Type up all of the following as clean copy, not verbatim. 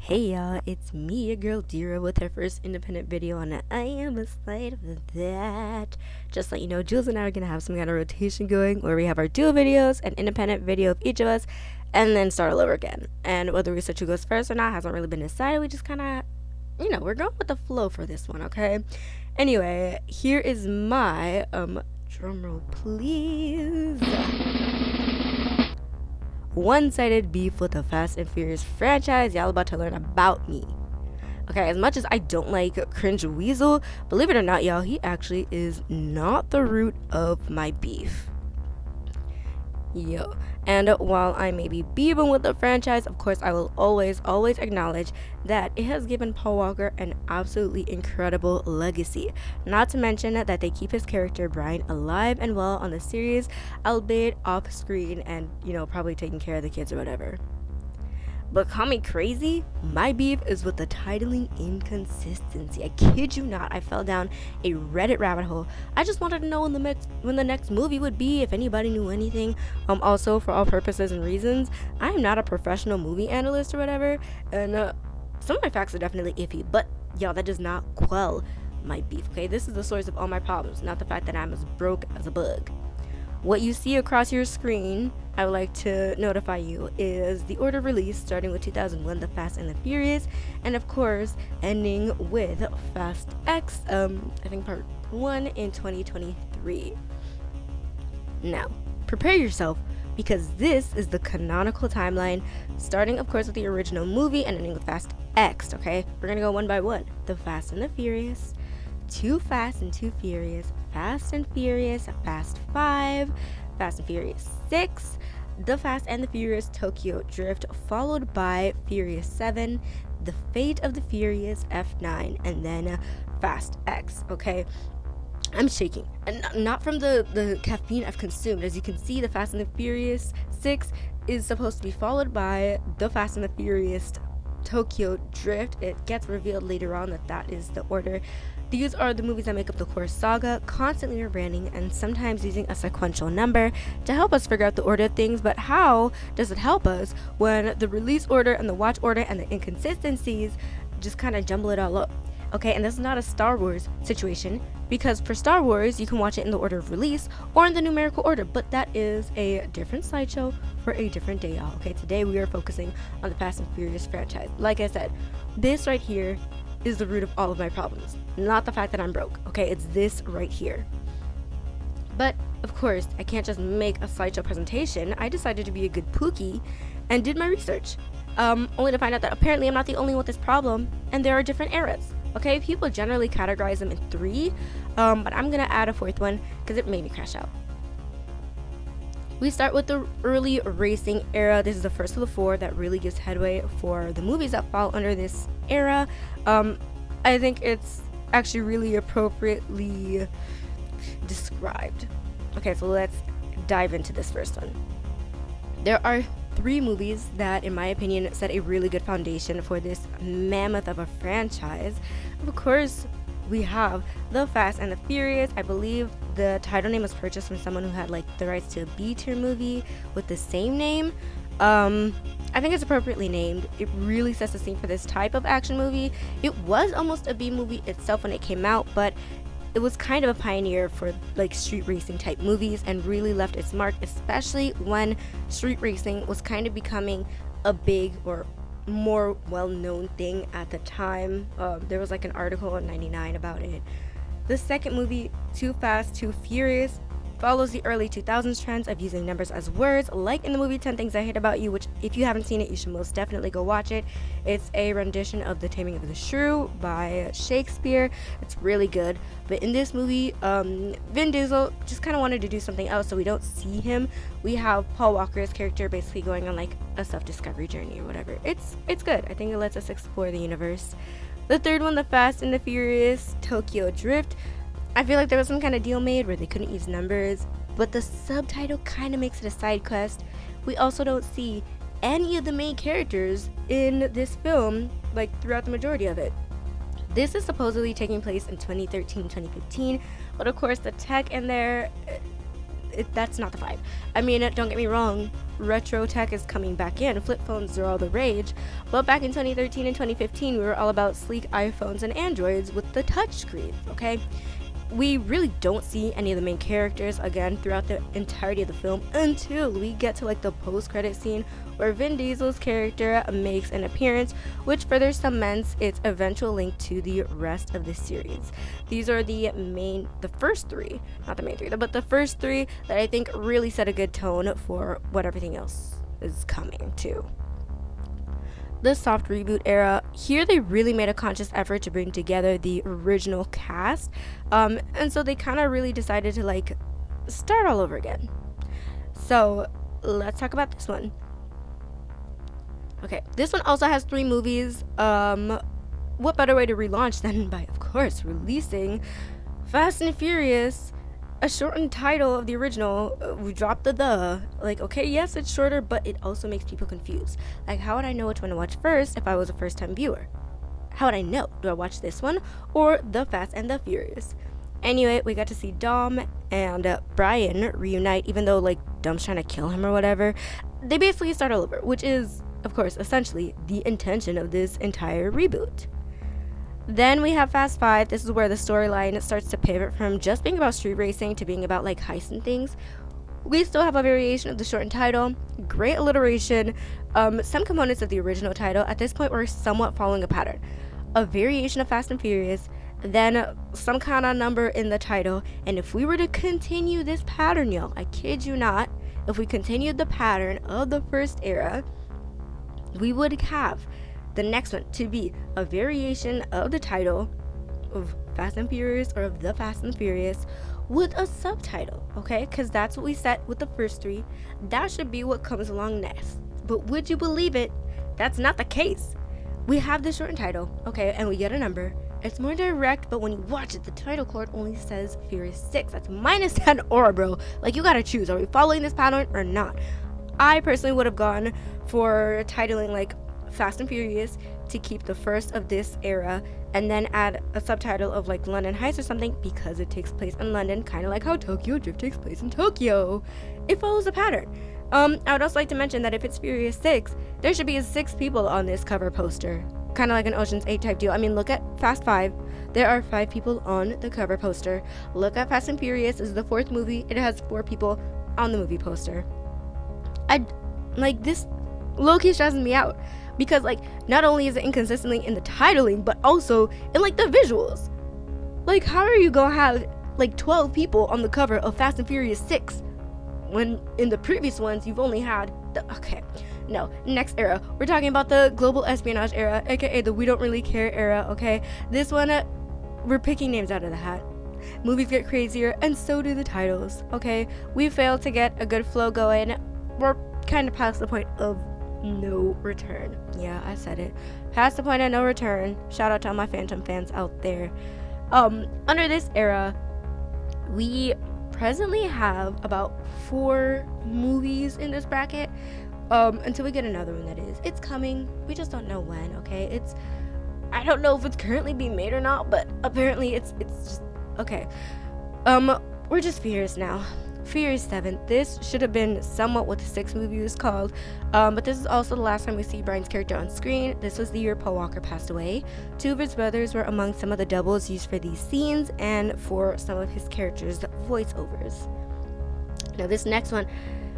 Hey y'all, it's me, your girl Deera, with her first independent video on I am a slide of that. Just to let you know, Jules and I are gonna have some kind of rotation going where we have our dual videos, an independent video of each of us, and then start all over again. And whether we switch who goes first or not hasn't really been decided. We just kinda, we're going with the flow for this one, okay? Anyway, here is my drumroll please. One-sided beef with the Fast and Furious franchise. Y'all about to learn about me. Okay, as much as I don't like Cringe Weasel, believe it or not, y'all, he actually is not the root of my beef. Yo, and while I may be beefing with the franchise, of course I will always acknowledge that it has given Paul Walker an absolutely incredible legacy. Not to mention that they keep his character Brian alive and well on the series, albeit off screen and, probably taking care of the kids or whatever. But call me crazy, my beef is with the titling inconsistency. I kid you not, I fell down a Reddit rabbit hole. I just wanted to know when the next movie would be, if anybody knew anything. Also, for all purposes and reasons, I am not a professional movie analyst or whatever, and some of my facts are definitely iffy, but y'all, that does not quell my beef, okay? This is the source of all my problems, not the fact that I'm as broke as a bug. What you see across your screen, I would like to notify you, is the order of release starting with 2001, The Fast and the Furious, and of course ending with Fast X, I think part 1 in 2023. Now, prepare yourself, because this is the canonical timeline, starting of course with the original movie and ending with Fast X, okay? We're gonna go one by one. The Fast and the Furious, Too Fast and Too Furious, Fast and Furious, Fast 5, Fast and Furious 6, The Fast and the Furious Tokyo Drift, followed by Furious 7, The Fate of the Furious F9, and then Fast X, okay? I'm shaking, and not from the caffeine I've consumed. As you can see, The Fast and the Furious 6 is supposed to be followed by The Fast and the Furious Tokyo Drift. It gets revealed later on that is the order. These are the movies that make up the core saga, constantly rebranding and sometimes using a sequential number to help us figure out the order of things. But how does it help us when the release order and the watch order and the inconsistencies just kind of jumble it all up? Okay, and this is not a Star Wars situation, because for Star Wars you can watch it in the order of release or in the numerical order, but that is a different slideshow for a different day, y'all. Okay, today we are focusing on the Fast and Furious franchise. Like I said, this right here is the root of all of my problems, not the fact that I'm broke. Okay, it's this right here. But of course, I can't just make a slideshow presentation. I decided to be a good pookie and did my research, only to find out that apparently I'm not the only one with this problem, and there are different eras. Okay, people generally categorize them in 3, but I'm gonna add a 4th one because it made me crash out. We start with the early racing era. This is the first of the 4 that really gives headway for the movies that fall under this era. I think it's actually really appropriately described. Okay, so let's dive into this first one. There are 3 movies that, in my opinion, set a really good foundation for this mammoth of a franchise. Of course, we have The Fast and the Furious. I believe the title name was purchased from someone who had the rights to a B-tier movie with the same name. I think it's appropriately named. It really sets the scene for this type of action movie. It was almost a B movie itself when it came out, but it was kind of a pioneer for street racing type movies and really left its mark, especially when street racing was kind of becoming a big or more well-known thing at the time. There was an article in 99 about it. The second movie, Too Fast, Too Furious, follows the early 2000s trends of using numbers as words, like in the movie 10 Things I Hate About You, which if you haven't seen it, you should most definitely go watch it. It's a rendition of The Taming of the Shrew by Shakespeare. It's really good. But in this movie, Vin Diesel just kind of wanted to do something else, so we don't see him. We have Paul Walker's character basically going on a self-discovery journey or whatever. It's good. I think it lets us explore the universe. The third one, The Fast and the Furious Tokyo Drift. I feel like there was some kind of deal made where they couldn't use numbers, but the subtitle kind of makes it a side quest. We also don't see any of the main characters in this film, throughout the majority of it. This is supposedly taking place in 2013, 2015, but of course the tech in there that's not the vibe. I mean, don't get me wrong, retro tech is coming back in. Flip phones are all the rage, but back in 2013 and 2015, we were all about sleek iPhones and Androids with the touch screens, okay? We really don't see any of the main characters again throughout the entirety of the film until we get to like the post-credit scene where Vin Diesel's character makes an appearance, which further cements its eventual link to the rest of the series. These are the first three, not the main three, but the first three that I think really set a good tone for what everything else is coming to. The soft reboot era, here they really made a conscious effort to bring together the original cast, and so they kind of really decided to like start all over again. So let's talk about this one. Okay, this one also has 3 movies. What better way to relaunch than by, of course, releasing Fast and Furious, a shortened title of the original. We dropped the. Like, okay, yes, it's shorter, but it also makes people confused. Like, how would I know which one to watch first if I was a first-time viewer? How would I know? Do I watch this one or The Fast and the Furious? Anyway, we got to see Dom and Brian reunite, even though, like, Dom's trying to kill him or whatever. They basically start all over, which is, of course, essentially the intention of this entire reboot. Then we have Fast 5. This is where the storyline starts to pivot from just being about street racing to being about like heists and things. We still have a variation of the shortened title, great alliteration, some components of the original title. At this point, we're somewhat following a pattern. A variation of Fast and Furious, then some kind of number in the title. And if we were to continue this pattern, y'all, I kid you not, if we continued the pattern of the first era, we would have the next one to be a variation of the title of Fast and Furious or of The Fast and Furious with a subtitle, okay? Because that's what we set with the first 3. That should be what comes along next. But would you believe it? That's not the case. We have the shortened title, okay, and we get a number. It's more direct, but when you watch it, the title card only says Furious 6. That's minus 10 aura, bro. Like, you gotta choose. Are we following this pattern or not? I personally would have gone for titling like Fast and Furious to keep the first of this era and then add a subtitle of like London Heist or something because it takes place in London, kind of like how Tokyo Drift takes place in Tokyo. It follows a pattern. I would also like to mention that if it's Furious 6, there should be 6 people on this cover poster, kind of like an Ocean's 8 type deal. I mean, look at Fast 5. There are 5 people on the cover poster. Look at Fast and Furious. This is the 4th movie. It has 4 people on the movie poster. This low-key stresses me out. Because, like, not only is it inconsistently in the titling, but also in, like, the visuals. Like, how are you gonna have, like, 12 people on the cover of Fast and Furious 6 when in the previous ones you've only had next era. We're talking about the global espionage era, aka the we don't really care era, okay? This one, we're picking names out of the hat. Movies get crazier, and so do the titles, okay? We failed to get a good flow going. We're kind of past the point of no return. Yeah, I said it. Past the point of no return. Shout out to all my Phantom fans out there. Under this era, we presently have about 4 movies in this bracket. Until we get another one, that is. It's coming. We just don't know when, okay? I don't know if it's currently being made or not, but apparently it's just okay. We're just Furious now. Furious 7. This should have been somewhat what the 6th movie was called, but this is also the last time we see Brian's character on screen. This was the year Paul Walker passed away. 2 of his brothers were among some of the doubles used for these scenes and for some of his characters' voiceovers. Now this next one,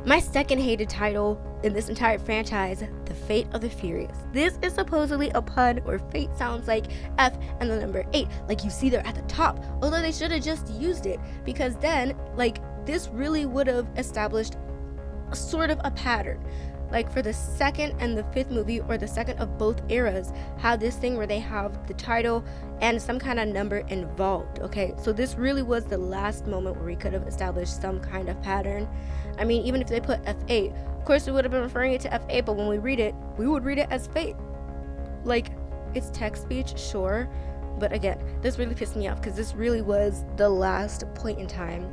my second hated title in this entire franchise, The Fate of the Furious. This is supposedly a pun where fate sounds like F and the number 8, like you see there at the top, although they should have just used it, because then, like, this really would have established sort of a pattern. Like for the 2nd and the 5th movie, or the 2nd of both eras, have this thing where they have the title and some kind of number involved, okay? So this really was the last moment where we could have established some kind of pattern. I mean, even if they put F8, of course we would have been referring it to F8, but when we read it, we would read it as fate. Like, it's text speech, sure, but again, this really pissed me off because this really was the last point in time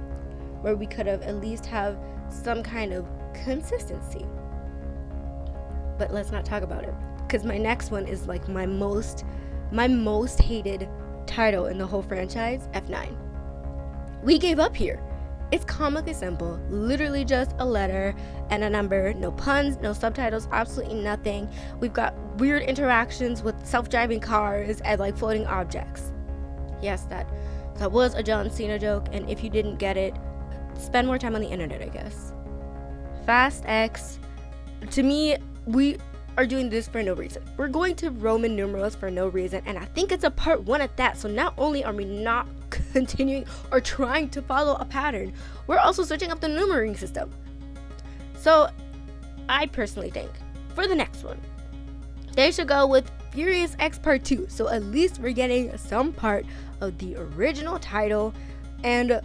where we could have at least have some kind of consistency. But let's not talk about it, because my next one is like my most hated title in the whole franchise, F9. We gave up here. It's comically simple, literally just a letter and a number, no puns, no subtitles, absolutely nothing. We've got weird interactions with self-driving cars and like floating objects. Yes, that was a John Cena joke, and if you didn't get it, spend more time on the internet, I guess. Fast X, to me, we are doing this for no reason. We're going to Roman numerals for no reason, and I think it's a part 1 at that. So not only are we not continuing or trying to follow a pattern, we're also switching up the numbering system. So I personally think for the next one, they should go with Furious X Part 2. So at least we're getting some part of the original title, and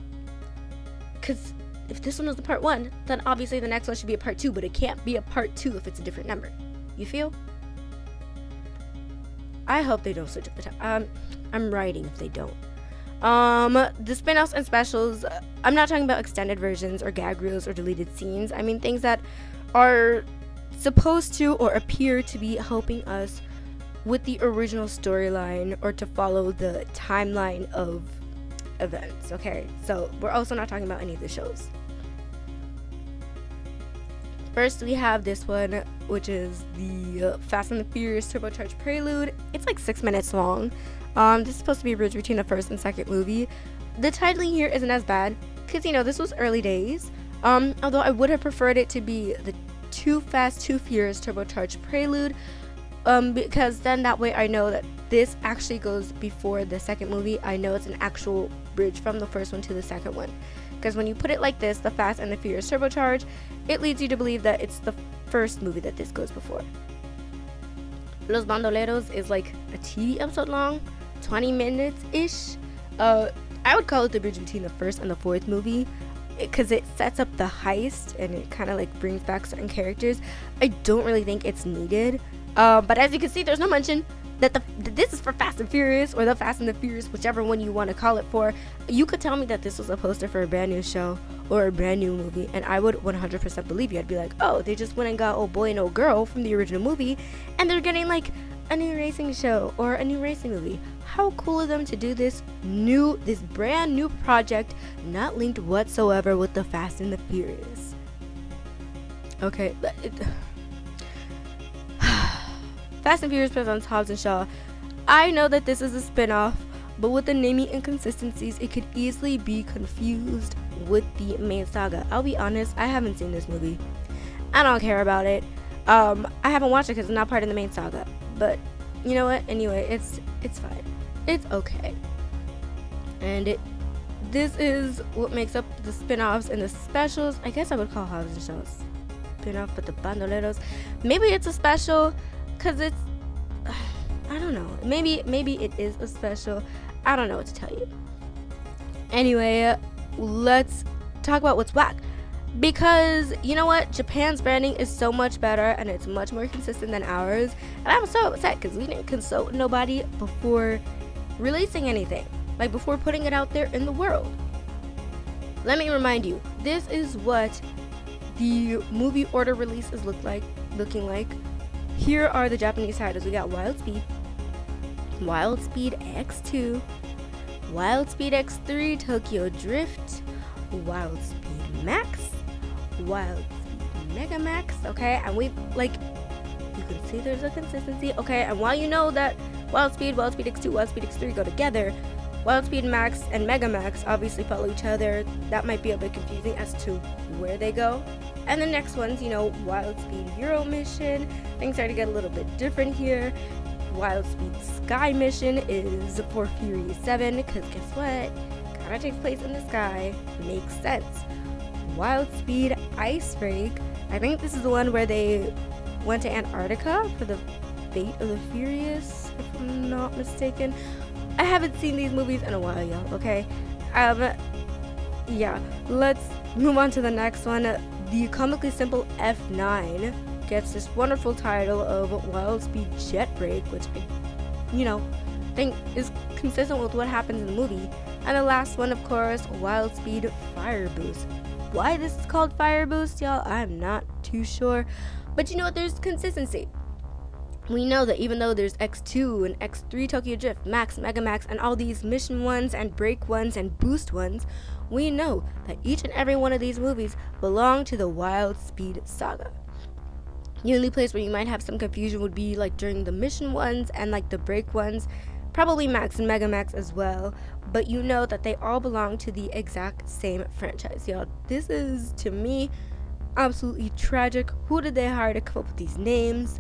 because if this one was the part 1, then obviously the next one should be a part 2, but it can't be a part 2 if it's a different number. You feel? I hope they don't switch up the time. I'm writing if they don't. The spin-offs and specials, I'm not talking about extended versions or gag reels or deleted scenes. I mean things that are supposed to or appear to be helping us with the original storyline or to follow the timeline of events, okay? So we're also not talking about any of the shows. First, we have this one, which is the Fast and the Furious Turbocharged Prelude. It's like 6 minutes long. This is supposed to be a bridge between the first and second movie. The titling here isn't as bad, because, this was early days. Although I would have preferred it to be the Too Fast, Too Furious Turbocharged Prelude, because then that way I know that this actually goes before the second movie. I know it's an actual bridge from the first one to the second one. Because when you put it like this, the Fast and the Furious Turbocharged, it leads you to believe that it's the first movie that this goes before. Los Bandoleros is like a TV episode long, 20 minutes-ish. I would call it the bridge between the first and the fourth movie, because it sets up the heist and it kind of like brings back certain characters. I don't really think it's needed. But as you can see, there's no mention that this is for Fast and Furious or the Fast and the Furious, whichever one you want to call it for. You could tell me that this was a poster for a brand new show or a brand new movie, and I would 100% believe you. I'd be like, oh, they just went and got old boy and old girl from the original movie, and they're getting like a new racing show or a new racing movie. How cool of them to do this brand new project, not linked whatsoever with the Fast and the Furious. Okay, Fast and Furious presents Hobbs and Shaw. I know that this is a spin-off, but with the naming inconsistencies, it could easily be confused with the main saga. I'll be honest, I haven't seen this movie. I don't care about it. I haven't watched it because it's not part of the main saga. But you know what? Anyway, it's fine. It's okay. And this is what makes up the spin-offs and the specials. I guess I would call Hobbs and Shaw a spin-off, but the Bandoleros, maybe it's a special. Because it's, I don't know, maybe it is a special. I don't know what to tell you. Anyway, let's talk about what's whack. Because, you know what, Japan's branding is so much better and it's much more consistent than ours. And I'm so upset because we didn't consult nobody before releasing anything. Like before putting it out there in the world. Let me remind you, this is what the movie order release is looking like. Here are the Japanese titles. We got Wild Speed, Wild Speed X2, Wild Speed X3 Tokyo Drift, Wild Speed Max, Wild Speed Mega Max, okay? And we, like, you can see there's a consistency, okay? And while you know that Wild Speed X2, Wild Speed X3 go together, Wild Speed Max and Mega Max obviously follow each other. That might be a bit confusing as to where they go. And the next one's, Wild Speed Euro Mission. Things start to get a little bit different here. Wild Speed Sky Mission is for Fury 7, because guess what? Kind of takes place in the sky. Makes sense. Wild Speed Ice Break. I think this is the one where they went to Antarctica for the Fate of the Furious, if I'm not mistaken. I haven't seen these movies in a while, y'all, okay? Yeah, let's move on to the next one. The comically simple F9 gets this wonderful title of Wild Speed Jet Break, which I, think is consistent with what happens in the movie. And the last one, of course, Wild Speed Fire Boost. Why this is called Fire Boost, y'all, I'm not too sure. But you know what? There's consistency. We know that even though there's X2 and X3 Tokyo Drift, Max, Mega Max, and all these mission ones and break ones and boost ones, we know that each and every one of these movies belong to the Wild Speed saga. The only place where you might have some confusion would be like during the mission ones and like the break ones, probably Max and Mega Max as well, but you know that they all belong to the exact same franchise, y'all. This is, to me, absolutely tragic. Who did they hire to come up with these names?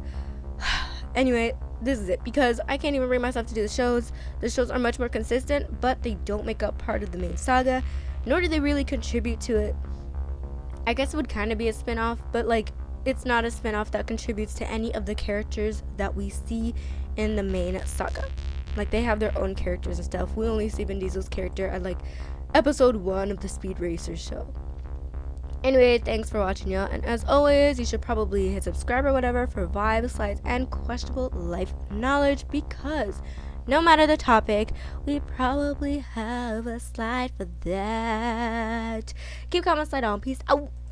Anyway, this is it, because I can't even bring myself to do the shows. The shows are much more consistent, but they don't make up part of the main saga, nor do they really contribute to it. I guess it would kind of be a spin-off, but like, it's not a spin-off that contributes to any of the characters that we see in the main saga. Like, they have their own characters and stuff. We only see Vin Diesel's character at like episode 1 of the Speed Racer show. Anyway, thanks for watching, y'all, and as always, you should probably hit subscribe or whatever for vibes, slides, and questionable life knowledge, because no matter the topic, we probably have a slide for that. Keep comment, slide on. Peace out.